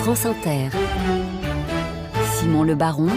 France Inter. Simon Le Baron,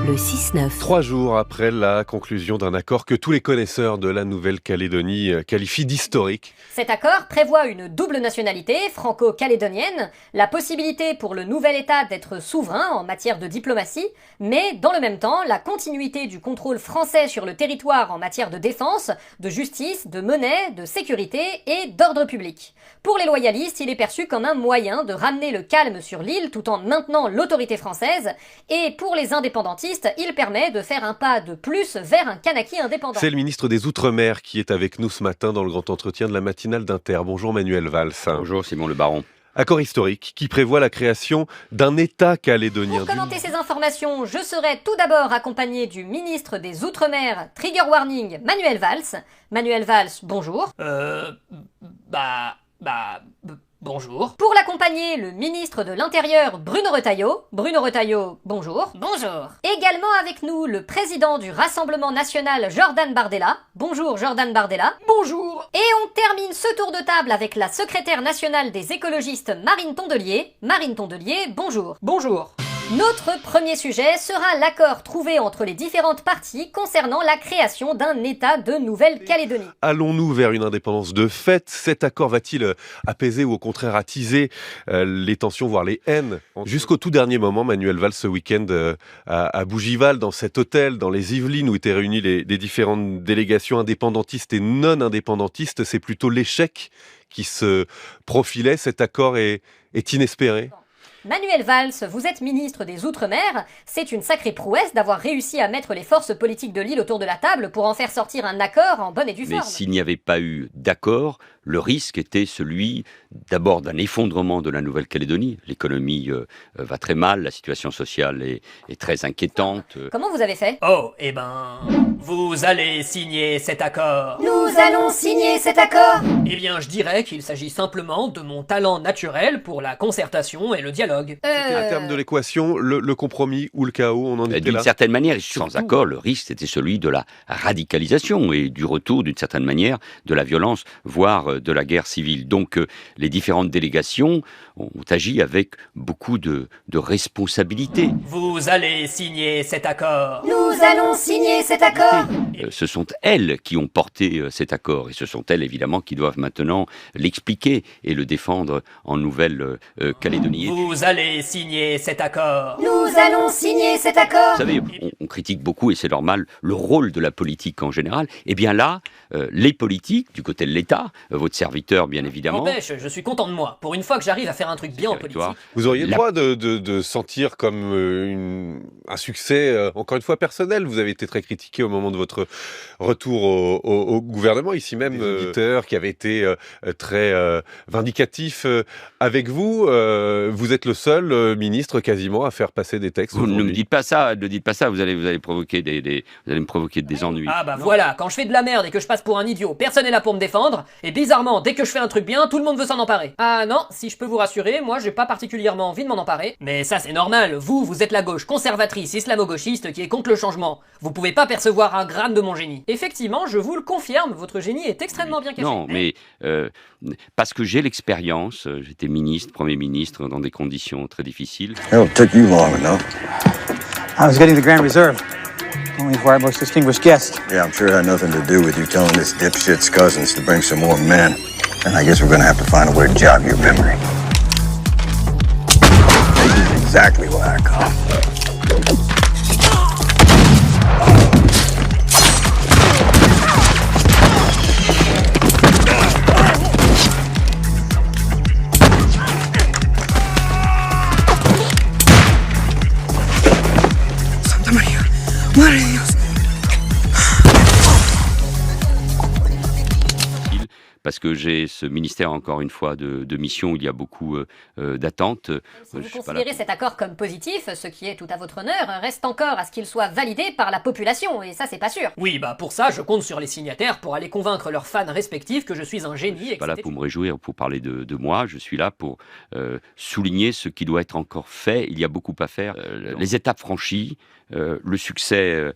le 6-9. 3 jours après la conclusion d'un accord que tous les connaisseurs de la Nouvelle-Calédonie qualifient d'historique. Cet accord prévoit une double nationalité franco-calédonienne, la possibilité pour le nouvel État d'être souverain en matière de diplomatie, mais dans le même temps, la continuité du contrôle français sur le territoire en matière de défense, de justice, de monnaie, de sécurité et d'ordre public. Pour les loyalistes, il est perçu comme un moyen de ramener le calme sur l'île tout en maintenant l'autorité française, et pour les indépendantistes, il permet de faire un pas de plus vers un Kanaki indépendant. C'est le ministre des Outre-mer qui est avec nous ce matin dans le grand entretien de la matinale d'Inter. Bonjour Manuel Valls. Bonjour Simon Le Baron. Accord historique qui prévoit la création d'un État calédonien. Pour commenter ces informations, je serai tout d'abord accompagné du ministre des Outre-mer, Trigger Warning, Manuel Valls. Manuel Valls, bonjour. Bonjour. Pour l'accompagner, le ministre de l'Intérieur, Bruno Retailleau. Bruno Retailleau, bonjour. Bonjour. Également avec nous, le président du Rassemblement National, Jordan Bardella. Bonjour Jordan Bardella. Bonjour. Et on termine ce tour de table avec la secrétaire nationale des écologistes, Marine Tondelier. Marine Tondelier, bonjour. Bonjour. Notre premier sujet sera l'accord trouvé entre les différentes parties concernant la création d'un État de Nouvelle-Calédonie. Allons-nous vers une indépendance de fait ? Cet accord va-t-il apaiser ou au contraire attiser les tensions, voire les haines ? Jusqu'au tout dernier moment, Manuel Valls, ce week-end à Bougival, dans cet hôtel, dans les Yvelines, où étaient réunies les différentes délégations indépendantistes et non indépendantistes, c'est plutôt l'échec qui se profilait. Cet accord est inespéré ? Manuel Valls, vous êtes ministre des Outre-mer. C'est une sacrée prouesse d'avoir réussi à mettre les forces politiques de l'île autour de la table pour en faire sortir un accord en bonne et due forme. Mais s'il n'y avait pas eu d'accord, le risque était celui d'abord d'un effondrement de la Nouvelle-Calédonie. L'économie va très mal, la situation sociale est très inquiétante. Comment vous avez fait ? Vous allez signer cet accord. Nous allons signer cet accord. Eh bien, je dirais qu'il s'agit simplement de mon talent naturel pour la concertation et le dialogue. À terme de l'équation, le compromis ou le chaos, on en était D'une là. certaine manière, sans accord, le risque c'était celui de la radicalisation et du retour, d'une certaine manière, de la violence, voire de la guerre civile. Donc, les différentes délégations ont agi avec beaucoup de responsabilité. Vous allez signer cet accord. Nous allons signer cet accord. Ce sont elles qui ont porté cet accord et ce sont elles évidemment qui doivent maintenant l'expliquer et le défendre en Nouvelle-Calédonie. Vous allez signer cet accord. Nous allons signer cet accord. Vous savez, on critique beaucoup, et c'est normal, le rôle de la politique en général. Eh bien là, les politiques, du côté de l'État, votre serviteur bien évidemment... N'empêche, je suis content de moi. Pour une fois que j'arrive à faire un truc bien en politique. Vous auriez le droit de sentir comme un succès, encore une fois, personnel. Vous avez été très critiqué au moment de votre retour au gouvernement, ici même, des auditeurs qui avaient été très vindicatifs avec vous. Vous êtes le seul ministre quasiment à faire passer des textes. Vous ne me dites pas ça, vous allez provoquer vous allez me provoquer des ennuis. Ah bah voilà, quand je fais de la merde et que je passe pour un idiot, personne n'est là pour me défendre, et bizarrement, dès que je fais un truc bien, tout le monde veut s'en emparer. Ah non, si je peux vous rassurer, moi j'ai pas particulièrement envie de m'en emparer. Mais ça c'est normal, vous êtes la gauche conservatrice islamo-gauchiste qui est contre le changement. Vous pouvez pas percevoir un gramme de mon génie. Effectivement, je vous le confirme, votre génie est extrêmement bien caché. Non, mais parce que j'ai l'expérience, j'étais ministre, Premier ministre, dans des conditions très difficiles. Hell, it took you long enough. I was getting the Grand Reserve. Only for our most distinguished guest. Yeah, I'm sure it had nothing to do with you telling this dipshit's cousins to bring some more men. And I guess we're gonna have to find a way to jog your memory. This is exactly why I come. Parce que j'ai ce ministère, encore une fois, de mission où il y a beaucoup d'attentes. Si vous considérez cet accord comme positif, ce qui est tout à votre honneur, reste encore à ce qu'il soit validé par la population, et ça c'est pas sûr. Oui, bah pour ça, je compte sur les signataires pour aller convaincre leurs fans respectifs que je suis un génie. Je suis pas là pour me réjouir, pour parler de moi, je suis là pour souligner ce qui doit être encore fait. Il y a beaucoup à faire. Les étapes franchies, le succès,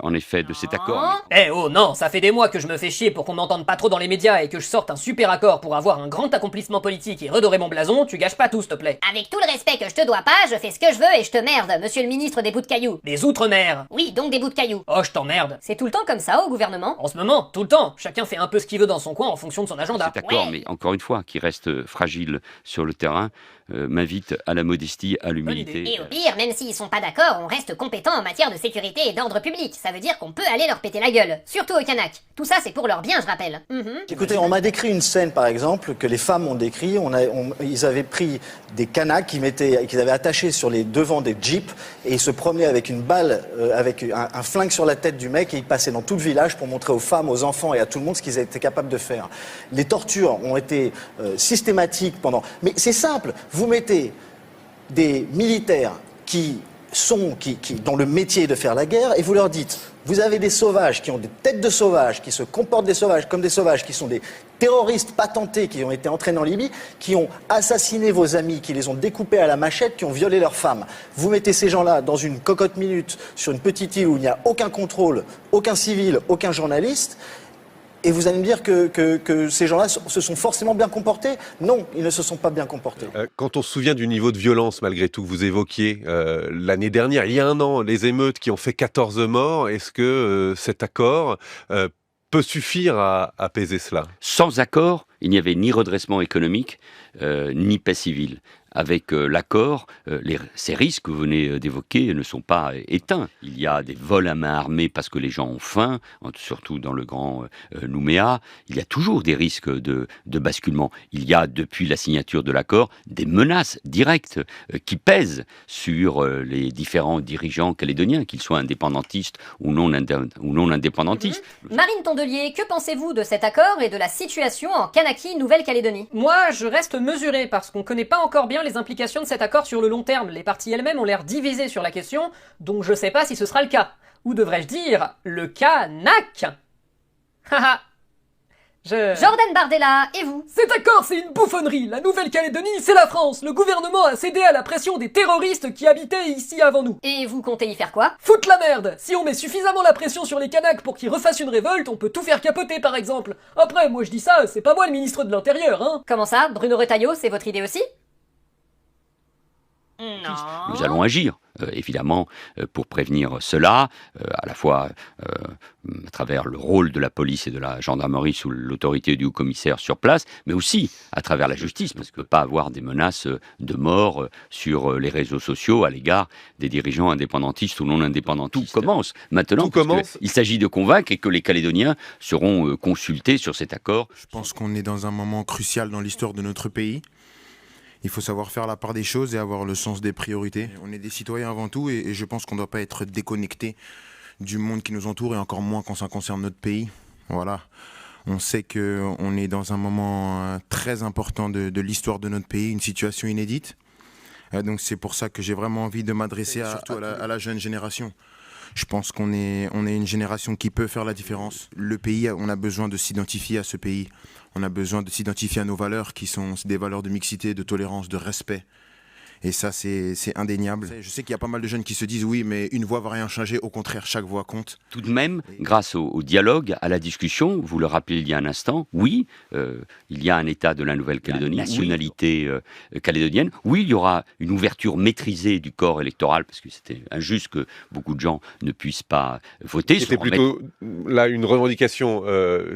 en effet, de cet accord. Eh oh non, ça fait des mois que je me fais chier pour qu'on m'entende pas trop dans les médias et que je sorte un super accord pour avoir un grand accomplissement politique et redorer mon blason, tu gâches pas tout, s'il te plaît. Avec tout le respect que je te dois pas, je fais ce que je veux et je te merde, monsieur le ministre des bouts de cailloux. Des outre-mer. Oui, donc des bouts de cailloux. Oh, je t'emmerde. C'est tout le temps comme ça au gouvernement? En ce moment, tout le temps. Chacun fait un peu ce qu'il veut dans son coin en fonction de son agenda. Cet accord, Ouais. mais encore une fois, qui reste fragile sur le terrain, m'invite à la modestie, à l'humilité. Et au pire, même s'ils sont pas d'accord, on reste compétent en matière de sécurité et d'ordre public. Ça veut dire qu'on peut aller leur péter la gueule. Surtout aux Kanaks. Tout ça, c'est pour leur bien, je rappelle. Écoutez, on m'a décrit une scène, par exemple, que les femmes ont décrit. Ils avaient pris des Kanaks qu'ils avaient attachés sur les devants des jeeps et ils se promenaient avec une balle, avec un flingue sur la tête du mec et ils passaient dans tout le village pour montrer aux femmes, aux enfants et à tout le monde ce qu'ils étaient capables de faire. Les tortures ont été systématiques pendant... Mais c'est simple, vous mettez des militaires dont le métier est de faire la guerre, et vous leur dites, vous avez des sauvages qui ont des têtes de sauvages, qui se comportent des sauvages comme des sauvages, qui sont des terroristes patentés, qui ont été entraînés en Libye, qui ont assassiné vos amis, qui les ont découpés à la machette, qui ont violé leurs femmes. Vous mettez ces gens-là dans une cocotte minute, sur une petite île où il n'y a aucun contrôle, aucun civil, aucun journaliste, et vous allez me dire que ces gens-là se sont forcément bien comportés? Non, ils ne se sont pas bien comportés. Quand on se souvient du niveau de violence, malgré tout, que vous évoquiez l'année dernière, il y a un an, les émeutes qui ont fait 14 morts, est-ce que cet accord peut suffire à apaiser cela? Sans accord, il n'y avait ni redressement économique, ni paix civile. Avec l'accord, ces risques que vous venez d'évoquer ne sont pas éteints. Il y a des vols à main armée parce que les gens ont faim, surtout dans le grand Nouméa. Il y a toujours des risques de basculement. Il y a, depuis la signature de l'accord, des menaces directes qui pèsent sur les différents dirigeants calédoniens, qu'ils soient indépendantistes ou non indépendantistes. Marine Tondelier, que pensez-vous de cet accord et de la situation en Kanaki, Nouvelle-Calédonie? Moi, je reste mesuré parce qu'on connaît pas encore bien les implications de cet accord sur le long terme. Les parties elles-mêmes ont l'air divisées sur la question, donc je sais pas si ce sera le cas. Ou devrais-je dire, le Kanak? Haha. Jordan Bardella, et vous? Cet accord, c'est une bouffonnerie. La Nouvelle-Calédonie, c'est la France. Le gouvernement a cédé à la pression des terroristes qui habitaient ici avant nous. Et vous comptez y faire quoi? Foutre la merde! Si on met suffisamment la pression sur les Kanaks pour qu'ils refassent une révolte, on peut tout faire capoter par exemple. Après, moi je dis ça, c'est pas moi le ministre de l'Intérieur, hein. Comment ça? Bruno Retailleau, c'est votre idée aussi? Non. Nous allons agir, évidemment, pour prévenir cela, à la fois à travers le rôle de la police et de la gendarmerie sous l'autorité du haut-commissaire sur place, mais aussi à travers la justice, parce que pas avoir des menaces de mort sur les réseaux sociaux à l'égard des dirigeants indépendantistes ou non indépendantistes. Tout commence maintenant, il s'agit de convaincre et que les Calédoniens seront consultés sur cet accord. Je pense qu'on est dans un moment crucial dans l'histoire de notre pays. Il faut savoir faire la part des choses et avoir le sens des priorités. On est des citoyens avant tout et je pense qu'on ne doit pas être déconnecté du monde qui nous entoure et encore moins quand ça concerne notre pays. Voilà. On sait qu'on est dans un moment très important de l'histoire de notre pays, une situation inédite. Donc c'est pour ça que j'ai vraiment envie de m'adresser surtout à la jeune génération. Je pense qu'on est une génération qui peut faire la différence. Le pays, on a besoin de s'identifier à ce pays. On a besoin de s'identifier à nos valeurs qui sont des valeurs de mixité, de tolérance, de respect. Et ça, c'est indéniable. Je sais qu'il y a pas mal de jeunes qui se disent oui, mais une voix va rien changer. Au contraire, chaque voix compte. Tout de même, grâce au dialogue, à la discussion, vous le rappelez il y a un instant, oui, il y a un État de la Nouvelle-Calédonie, nationalité calédonienne. Oui, il y aura une ouverture maîtrisée du corps électoral, parce que c'était injuste que beaucoup de gens ne puissent pas voter. C'était plutôt là une revendication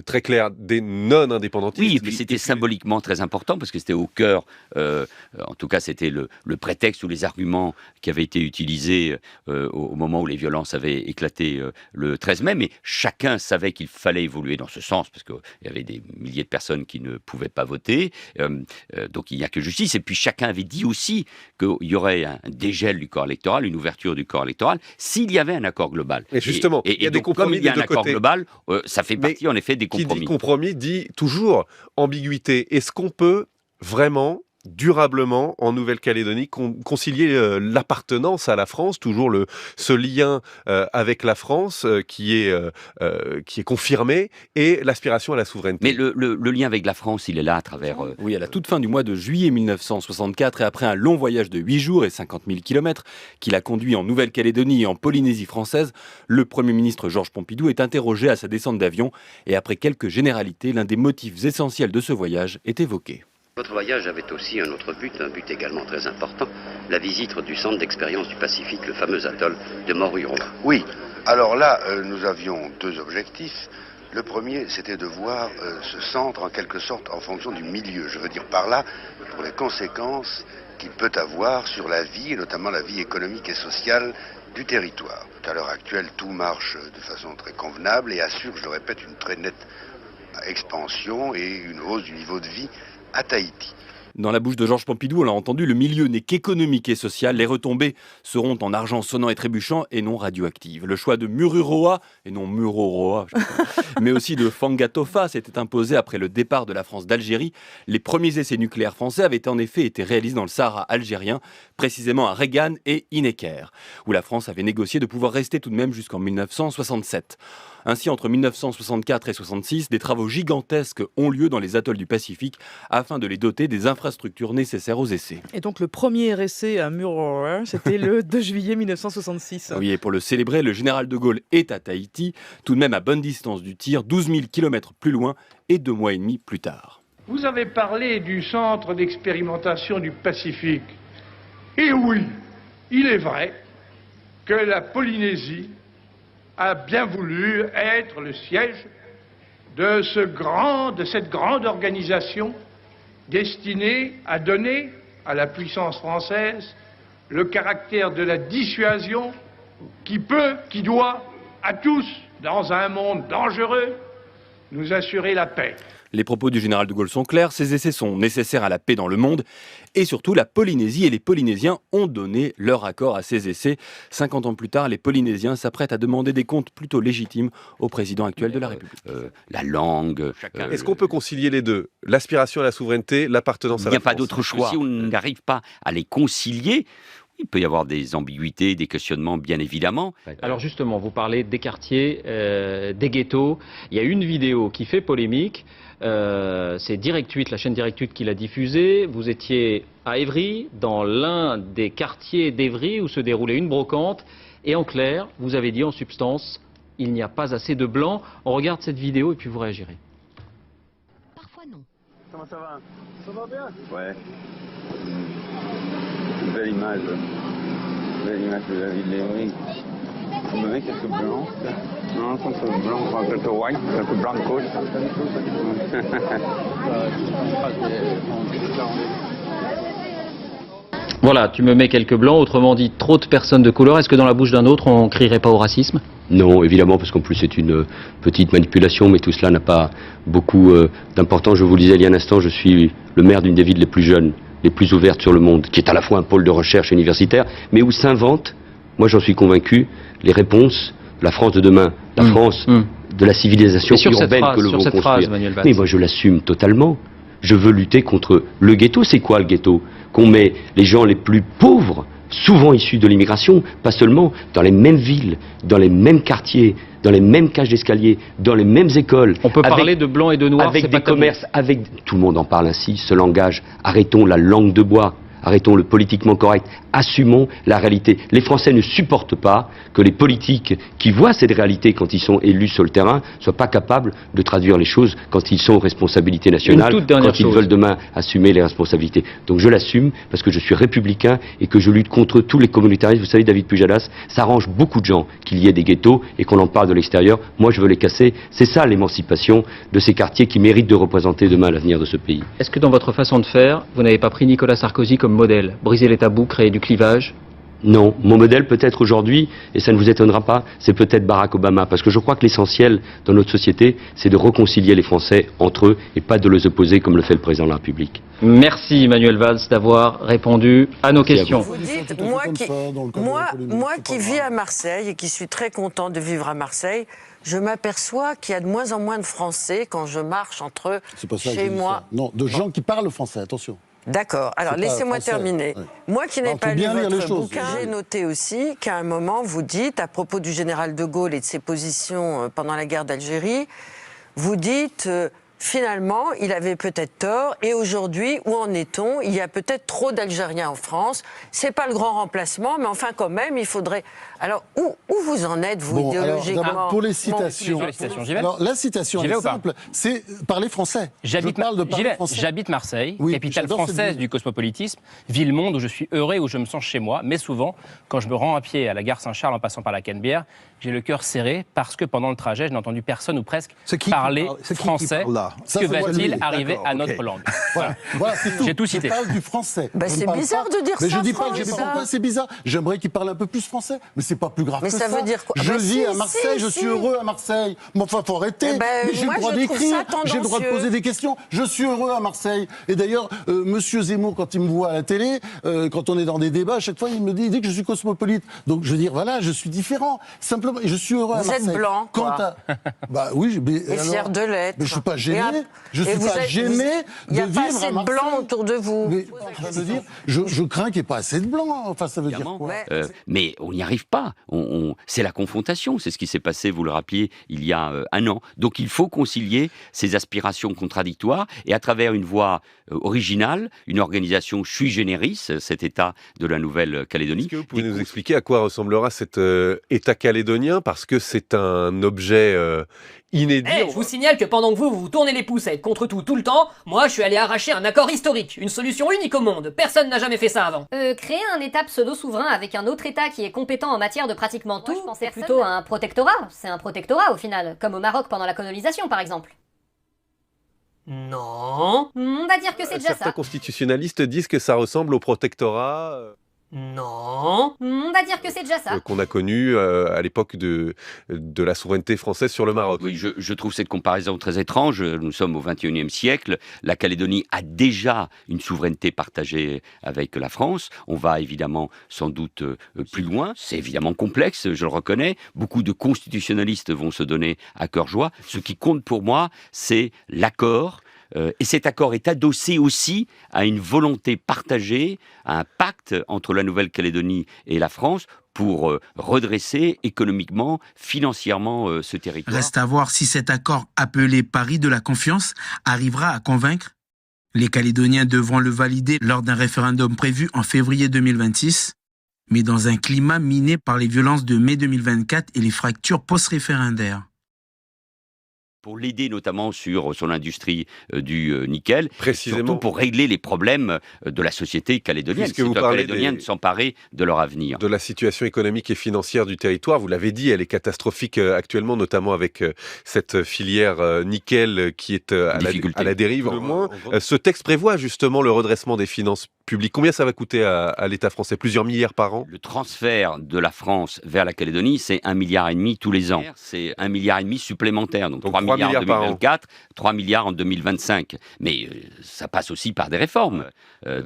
très claire des non-indépendantistes. Oui, mais c'était symboliquement très important, parce que c'était au cœur, en tout cas c'était le prétexte ou les arguments qui avaient été utilisés au moment où les violences avaient éclaté le 13 mai, mais chacun savait qu'il fallait évoluer dans ce sens, parce qu'il y avait des milliers de personnes qui ne pouvaient pas voter, donc il n'y a que justice, et puis chacun avait dit aussi qu'il y aurait un dégel du corps électoral, une ouverture du corps électoral, s'il y avait un accord global. Et justement, il y a des compromis comme il y a un des deux accord côtés. global, ça fait partie en effet des compromis. Qui dit compromis dit toujours ambiguïté. Est-ce qu'on peut vraiment durablement en Nouvelle-Calédonie, concilier l'appartenance à la France, toujours ce lien avec la France qui est confirmé, et l'aspiration à la souveraineté. Mais le lien avec la France, il est là à travers... Oui, à la toute fin du mois de juillet 1964, et après un long voyage de 8 jours et 50 000 km qu'il a conduit en Nouvelle-Calédonie et en Polynésie française, le Premier ministre Georges Pompidou est interrogé à sa descente d'avion, et après quelques généralités, l'un des motifs essentiels de ce voyage est évoqué. Votre voyage avait aussi un autre but, un but également très important, la visite du centre d'expérience du Pacifique, le fameux atoll de Moruroa. Oui, alors là, nous avions deux objectifs. Le premier, c'était de voir ce centre, en quelque sorte, en fonction du milieu. Je veux dire par là, pour les conséquences qu'il peut avoir sur la vie, et notamment la vie économique et sociale du territoire. À l'heure actuelle, tout marche de façon très convenable et assure, je le répète, une très nette expansion et une hausse du niveau de vie à Tahiti. Dans la bouche de Georges Pompidou, on l'a entendu, le milieu n'est qu'économique et social. Les retombées seront en argent sonnant et trébuchant et non radioactives. Le choix de Mururoa, et non Muroroa, mais aussi de Fangatofa s'était imposé après le départ de la France d'Algérie. Les premiers essais nucléaires français avaient en effet été réalisés dans le Sahara algérien, précisément à Regan et Ineker, où la France avait négocié de pouvoir rester tout de même jusqu'en 1967. Ainsi, entre 1964 et 1966, des travaux gigantesques ont lieu dans les atolls du Pacifique afin de les doter des infrastructures nécessaires aux essais. Et donc le premier essai à Mururoa, c'était le 2 juillet 1966. Oui, et pour le célébrer, le général de Gaulle est à Tahiti, tout de même à bonne distance du tir, 12 000 km plus loin et 2 mois et demi plus tard. Vous avez parlé du centre d'expérimentation du Pacifique. Et oui, il est vrai que la Polynésie a bien voulu être le siège de cette grande organisation destinée à donner à la puissance française le caractère de la dissuasion qui doit à tous, dans un monde dangereux, nous assurer la paix. Les propos du général de Gaulle sont clairs, ces essais sont nécessaires à la paix dans le monde et surtout la Polynésie et les Polynésiens ont donné leur accord à ces essais. 50 ans plus tard, les Polynésiens s'apprêtent à demander des comptes plutôt légitimes au président actuel de la République. La langue... Est-ce qu'on peut concilier les deux? L'aspiration à la souveraineté, l'appartenance à la France? Il n'y a pas d'autre choix. Si on n'arrive pas à les concilier, il peut y avoir des ambiguïtés, des questionnements, bien évidemment. Alors justement, vous parlez des quartiers, des ghettos. Il y a une vidéo qui fait polémique. C'est Direct 8, la chaîne Direct 8 qui l'a diffusée. Vous étiez à Évry, dans l'un des quartiers d'Évry où se déroulait une brocante. Et en clair, vous avez dit en substance, il n'y a pas assez de blancs. On regarde cette vidéo et puis vous réagirez. Parfois non. Comment ça va? Ça va bien? Ouais. Belle image de la ville d'Évry. Vous me mettez quelques blancs? Non, quelques blancs, quelques white, quelques blancos. Voilà, tu me mets quelques blancs, autrement dit trop de personnes de couleur. Est-ce que dans la bouche d'un autre, on crierait pas au racisme? Non, évidemment, parce qu'en plus c'est une petite manipulation, mais tout cela n'a pas beaucoup d'importance. Je vous le disais il y a un instant, je suis le maire d'une des villes les plus jeunes, les plus ouvertes sur le monde, qui est à la fois un pôle de recherche universitaire, mais où s'inventent, moi j'en suis convaincu, les réponses de la France de demain, la France de la civilisation urbaine que l'on veut construire. Mais moi je l'assume totalement. Je veux lutter contre le ghetto. C'est quoi le ghetto? Qu'on met les gens les plus pauvres, souvent issus de l'immigration, pas seulement dans les mêmes villes, dans les mêmes quartiers, dans les mêmes cages d'escalier, dans les mêmes écoles. On peut parler de blanc et de noir, avec des commerces, avec tout le monde en parle ainsi, ce langage. Arrêtons la langue de bois. Arrêtons le politiquement correct, assumons la réalité. Les Français ne supportent pas que les politiques qui voient cette réalité quand ils sont élus sur le terrain soient pas capables de traduire les choses quand ils sont aux responsabilités nationales, quand ils veulent demain assumer les responsabilités. Donc je l'assume parce que je suis républicain et que je lutte contre tous les communautarismes. Vous savez, David Pujadas, ça arrange beaucoup de gens qu'il y ait des ghettos et qu'on en parle de l'extérieur. Moi, je veux les casser. C'est ça l'émancipation de ces quartiers qui méritent de représenter demain l'avenir de ce pays. Est-ce que dans votre façon de faire, vous n'avez pas pris Nicolas Sarkozy comme modèle? Briser les tabous, créer du clivage? Non, mon modèle peut-être aujourd'hui, et ça ne vous étonnera pas, c'est peut-être Barack Obama, parce que je crois que l'essentiel dans notre société, c'est de réconcilier les Français entre eux et pas de les opposer comme le fait le président de la République. Merci Manuel Valls d'avoir répondu à nos questions. Vous dites, moi qui vis à Marseille et qui suis très content de vivre à Marseille, je m'aperçois qu'il y a de moins en moins de Français quand je marche entre eux, chez moi. Non, de gens qui parlent français, attention. D'accord. Alors, laissez-moi terminer. Ouais. Moi qui n'ai pas lu votre bouquin, j'ai noté aussi qu'à un moment, vous dites, à propos du général de Gaulle et de ses positions pendant la guerre d'Algérie, vous dites... Finalement, il avait peut-être tort. Et aujourd'hui, où en est-on? Il y a peut-être trop d'Algériens en France. C'est pas le grand remplacement, mais enfin, quand même, il faudrait... Alors, où vous en êtes, vous, idéologiquement? Alors, pour les citations, alors, la citation est simple, c'est parler français. J'habite Marseille, capitale française du cosmopolitisme, ville-monde où je suis heureux, où je me sens chez moi. Mais souvent, quand je me rends à pied à la gare Saint-Charles en passant par la Canebière, j'ai le cœur serré parce que pendant le trajet, je n'ai entendu personne ou presque parler français. Que va-t-il arriver à notre langue? Voilà, c'est tout. J'ai tout cité. Je parle du français. C'est bizarre de dire ça. Mais je dis pas que pourquoi c'est bizarre. J'aimerais qu'il parle un peu plus français, mais c'est pas plus grave que ça. Mais ça veut dire quoi? Je vis à Marseille, je suis heureux à Marseille. Mais enfin, faut arrêter. Mais j'ai le droit d'écrire, j'ai le droit de poser des questions. Je suis heureux à Marseille. Et d'ailleurs, Monsieur Zemmour, quand il me voit à la télé, quand on est dans des débats, à chaque fois, il dit que je suis cosmopolite. Donc, je veux dire, voilà, je suis différent. Simplement, et je suis heureux à Marseille. Vous êtes blanc, quoi. Bah oui, mais fier de l'être. Mais je suis pas gêné. Je suis pas gêné de vivre à Marseille. Il n'y a pas assez de blancs autour de vous. Mais, je crains qu'il n'y ait pas assez de blancs. Enfin, ça veut dire quoi? Mais on n'y arrive pas. C'est la confrontation. C'est ce qui s'est passé, vous le rappeliez, il y a un an. Donc il faut concilier ces aspirations contradictoires et à travers une voie originale, une organisation sui generis, cet État de la Nouvelle-Calédonie. Est-ce que vous pouvez nous expliquer à quoi ressemblera cet État calédonien? Parce que c'est un objet inédit. Je vous signale que pendant que vous tournez les poucettes contre tout le temps, moi je suis allé arracher un accord historique, une solution unique au monde. Personne n'a jamais fait ça avant. Créer un État pseudo-souverain avec un autre État qui est compétent en matière de pratiquement tout, c'est plutôt un protectorat. C'est un protectorat au final, comme au Maroc pendant la colonisation par exemple. Non. On va dire que c'est déjà ça. Certains constitutionnalistes disent que ça ressemble au protectorat. Non. On va dire que c'est déjà ça. Qu'on a connu à l'époque de la souveraineté française sur le Maroc. Oui, je trouve cette comparaison très étrange. Nous sommes au XXIe siècle. La Calédonie a déjà une souveraineté partagée avec la France. On va évidemment sans doute plus loin. C'est évidemment complexe, je le reconnais. Beaucoup de constitutionnalistes vont se donner à cœur joie. Ce qui compte pour moi, c'est l'accord. Et cet accord est adossé aussi à une volonté partagée, à un pacte entre la Nouvelle-Calédonie et la France pour redresser économiquement, financièrement ce territoire. Reste à voir si cet accord appelé Paris de la confiance arrivera à convaincre. Les Calédoniens devront le valider lors d'un référendum prévu en février 2026, mais dans un climat miné par les violences de mai 2024 et les fractures post-référendaires. Pour l'aider notamment sur son industrie du nickel, précisément surtout pour régler les problèmes de la société calédonienne. Puisque vous parlez de s'emparer de leur avenir. De la situation économique et financière du territoire, vous l'avez dit, elle est catastrophique actuellement, notamment avec cette filière nickel qui est à la dérive. Ce texte prévoit justement le redressement des finances publiques. Combien ça va coûter à l'État français? Plusieurs milliards par an? Le transfert de la France vers la Calédonie, c'est 1,5 milliard tous les ans. C'est 1,5 milliard supplémentaire, donc 3 milliards en 2024, 3 milliards en 2025. Mais ça passe aussi par des réformes.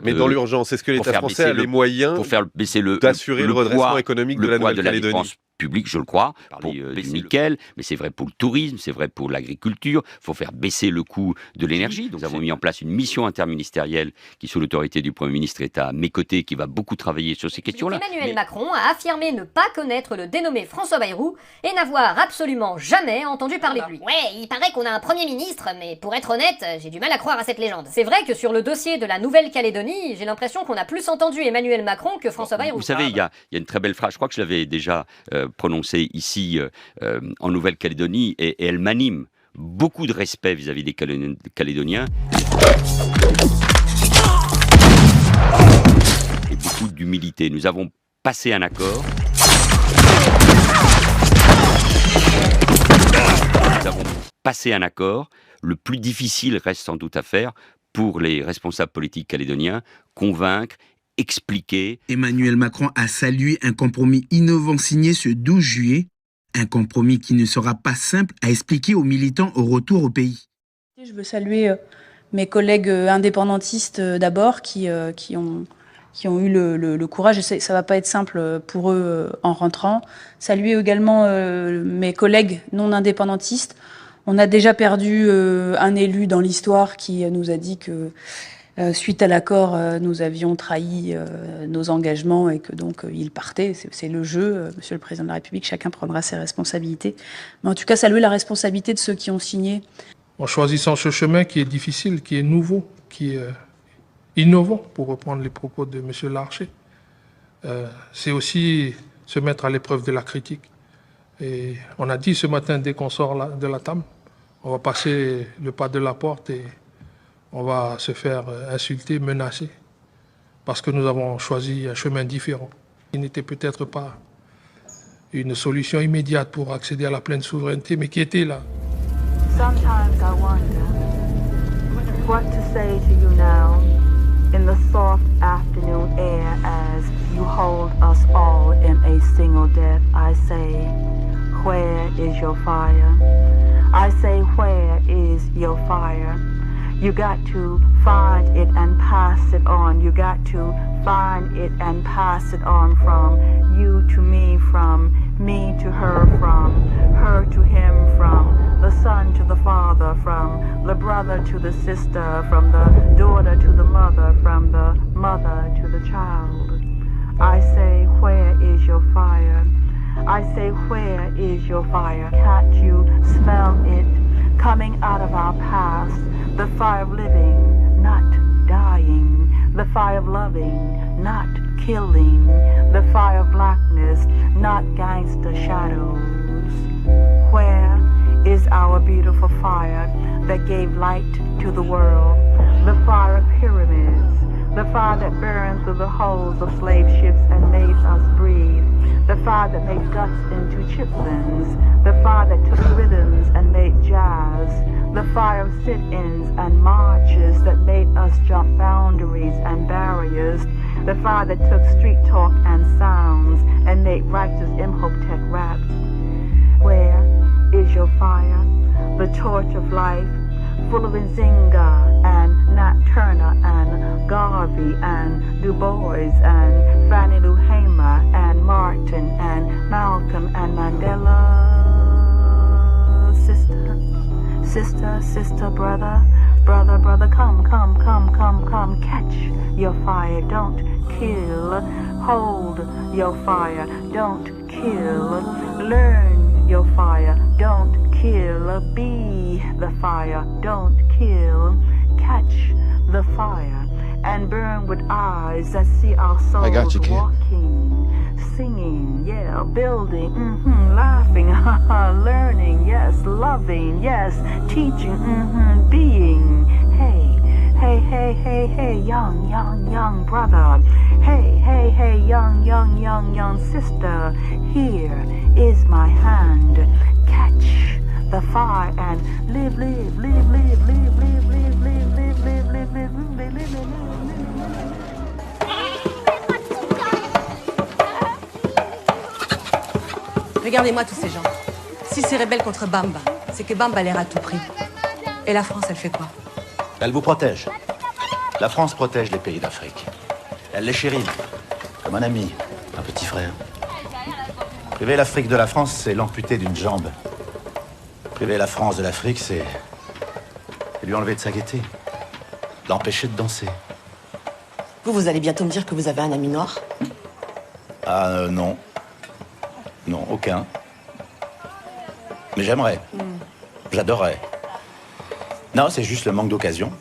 Mais dans l'urgence, est-ce que l'État français a les moyens pour faire baisser d'assurer le redressement économique de la Nouvelle-Calédonie? Public, je le crois, du nickel, mais c'est vrai pour le tourisme, c'est vrai pour l'agriculture. Il faut faire baisser le coût de l'énergie. Donc, nous avons mis en place une mission interministérielle qui, sous l'autorité du Premier ministre, est à mes côtés, qui va beaucoup travailler sur ces questions-là. Emmanuel Macron a affirmé ne pas connaître le dénommé François Bayrou et n'avoir absolument jamais entendu parler de lui. Ouais, il paraît qu'on a un Premier ministre, mais pour être honnête, j'ai du mal à croire à cette légende. C'est vrai que sur le dossier de la Nouvelle-Calédonie, j'ai l'impression qu'on a plus entendu Emmanuel Macron que François Bayrou. Vous savez, il y a une très belle phrase, je crois que je l'avais déjà prononcée ici en Nouvelle-Calédonie, et elle m'anime. Beaucoup de respect vis-à-vis des Calédoniens. Et beaucoup d'humilité. Nous avons passé un accord. Nous avons passé un accord. Le plus difficile reste sans doute à faire pour les responsables politiques calédoniens, convaincre, expliquer. Emmanuel Macron a salué un compromis innovant signé ce 12 juillet, un compromis qui ne sera pas simple à expliquer aux militants au retour au pays. Je veux saluer mes collègues indépendantistes d'abord qui ont eu le courage, et ça ne va pas être simple pour eux en rentrant. Saluer également mes collègues non indépendantistes. On a déjà perdu un élu dans l'histoire qui nous a dit que suite à l'accord, nous avions trahi nos engagements et que donc il partait. C'est le jeu, Monsieur le Président de la République, chacun prendra ses responsabilités. Mais en tout cas, saluer la responsabilité de ceux qui ont signé. En choisissant ce chemin qui est difficile, qui est nouveau, qui est innovant, pour reprendre les propos de Monsieur Larcher, c'est aussi se mettre à l'épreuve de la critique. Et on a dit ce matin, dès qu'on sort de la table, on va passer le pas de la porte et on va se faire insulter, menacer, parce que nous avons choisi un chemin différent. Il n'était peut-être pas une solution immédiate pour accéder à la pleine souveraineté, mais qui était là. Sometimes I wonder what to say to you now in the soft afternoon air as you hold us all in a single death. I say, where is your fire? I say, where is your fire? You got to find it and pass it on. You got to find it and pass it on from you to me to her, from her to him, from the son to the father, from the brother to the sister, from the daughter to the mother, from the mother to the child. I say, where is your fire? I say, where is your fire? Can't you smell it coming out of our past? The fire of living, not dying. The fire of loving, not killing. The fire of blackness, not gangster shadows. Where is our beautiful fire that gave light to the world? The fire of pyramids, the fire that burned through the hulls of slave ships and made us breathe. The fire that made guts into chitlins. The fire that took rhythms and made jazz. The fire of sit-ins and marches that made us jump boundaries and barriers. The fire that took street talk and sounds and made righteous Imhotep raps. Where is your fire? The torch of life, full of Nzinga and Nat Turner and Garvey and Du Bois and Fannie Lou Hamer and Martin and Malcolm and Mandela. Sister, sister, sister, brother, brother, brother, come, come, come, come, come, catch your fire, don't kill, hold your fire, don't kill, learn your fire, don't kill, be the fire, don't kill, catch the fire, and burn with eyes that see our souls walking, singing, yeah, building, laughing, learning, yes, loving, yes, teaching, being, hey, hey, hey, hey, hey, young, young, young brother, hey, hey, hey, young, young, young, young sister, here is my hand, catch the fire and live, live, live, live, live, live, live, live, live, live, live, live, live, live, live. Regardez-moi tous ces gens. Si c'est rebelle contre Bamba, c'est que Bamba l'air à tout prix. Et la France, elle fait quoi? Elle vous protège. La France protège les pays d'Afrique. Elle les chérit, comme un ami, un petit frère. Priver l'Afrique de la France, c'est l'amputer d'une jambe. Priver la France de l'Afrique, c'est lui enlever de sa gaieté, l'empêcher de danser. Vous allez bientôt me dire que vous avez un ami noir? Ah non. Non, aucun. Mais j'aimerais. J'adorerais. Non, c'est juste le manque d'occasion.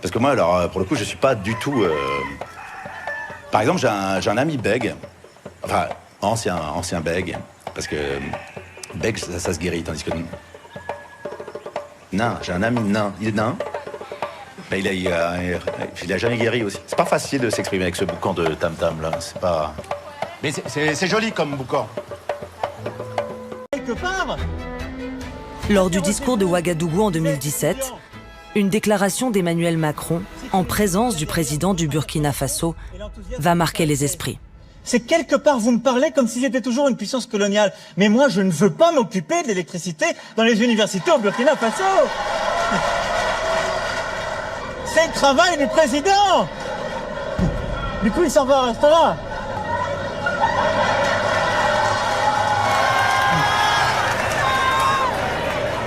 Parce que moi, alors, pour le coup, je suis pas du tout... Par exemple, j'ai un ami bègue. Enfin, ancien bègue. Parce que bègue, ça se guérit, tandis que... Nain, j'ai un ami nain. Il est nain. Mais il a jamais guéri aussi. C'est pas facile de s'exprimer avec ce boucan de tam-tam, là. C'est pas... Mais c'est joli comme boucan. Quelque part. Lors du discours de Ouagadougou en 2017, une déclaration d'Emmanuel Macron, en présence du président du Burkina Faso, va marquer les esprits. C'est quelque part, vous me parlez comme si j'étais toujours une puissance coloniale. Mais moi, je ne veux pas m'occuper de l'électricité dans les universités au Burkina Faso. C'est le travail du président. Du coup, il s'en va au restaurant.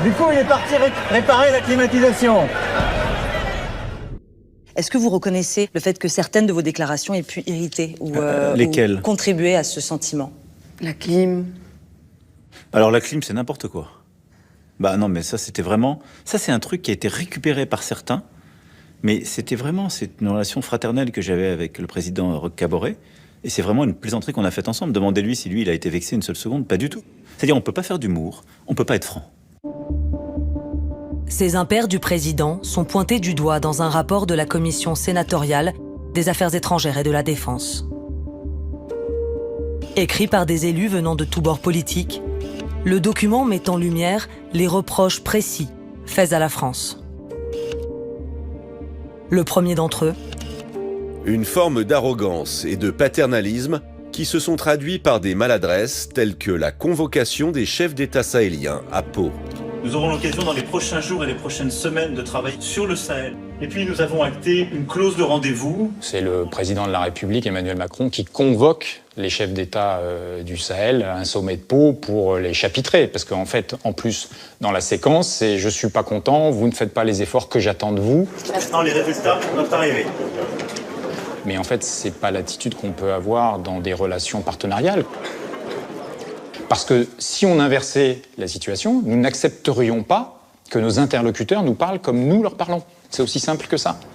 Du coup, il est parti réparer la climatisation. Est-ce que vous reconnaissez le fait que certaines de vos déclarations aient pu irriter ou contribuer à ce sentiment? La clim. Alors la clim, c'est n'importe quoi. Bah non, mais ça, c'était vraiment... Ça, c'est un truc qui a été récupéré par certains, mais c'était vraiment une relation fraternelle que j'avais avec le président Roch Kaboré, et c'est vraiment une plaisanterie qu'on a faite ensemble. Demandez-lui si lui, il a été vexé une seule seconde. Pas du tout. C'est-à-dire, on peut pas faire d'humour, on peut pas être franc. Ces impairs du président sont pointés du doigt dans un rapport de la commission sénatoriale des Affaires étrangères et de la Défense. Écrit par des élus venant de tous bords politiques, le document met en lumière les reproches précis faits à la France. Le premier d'entre eux, une forme d'arrogance et de paternalisme qui se sont traduits par des maladresses telles que la convocation des chefs d'État sahéliens à Pau. Nous aurons l'occasion dans les prochains jours et les prochaines semaines de travailler sur le Sahel. Et puis nous avons acté une clause de rendez-vous. C'est le président de la République, Emmanuel Macron, qui convoque les chefs d'État du Sahel à un sommet de Pau pour les chapitrer. Parce qu'en fait, en plus, dans la séquence, c'est « je suis pas content, vous ne faites pas les efforts que j'attends de vous ». Maintenant, les résultats doivent arriver. Mais en fait, c'est pas l'attitude qu'on peut avoir dans des relations partenariales. Parce que si on inversait la situation, nous n'accepterions pas que nos interlocuteurs nous parlent comme nous leur parlons. C'est aussi simple que ça.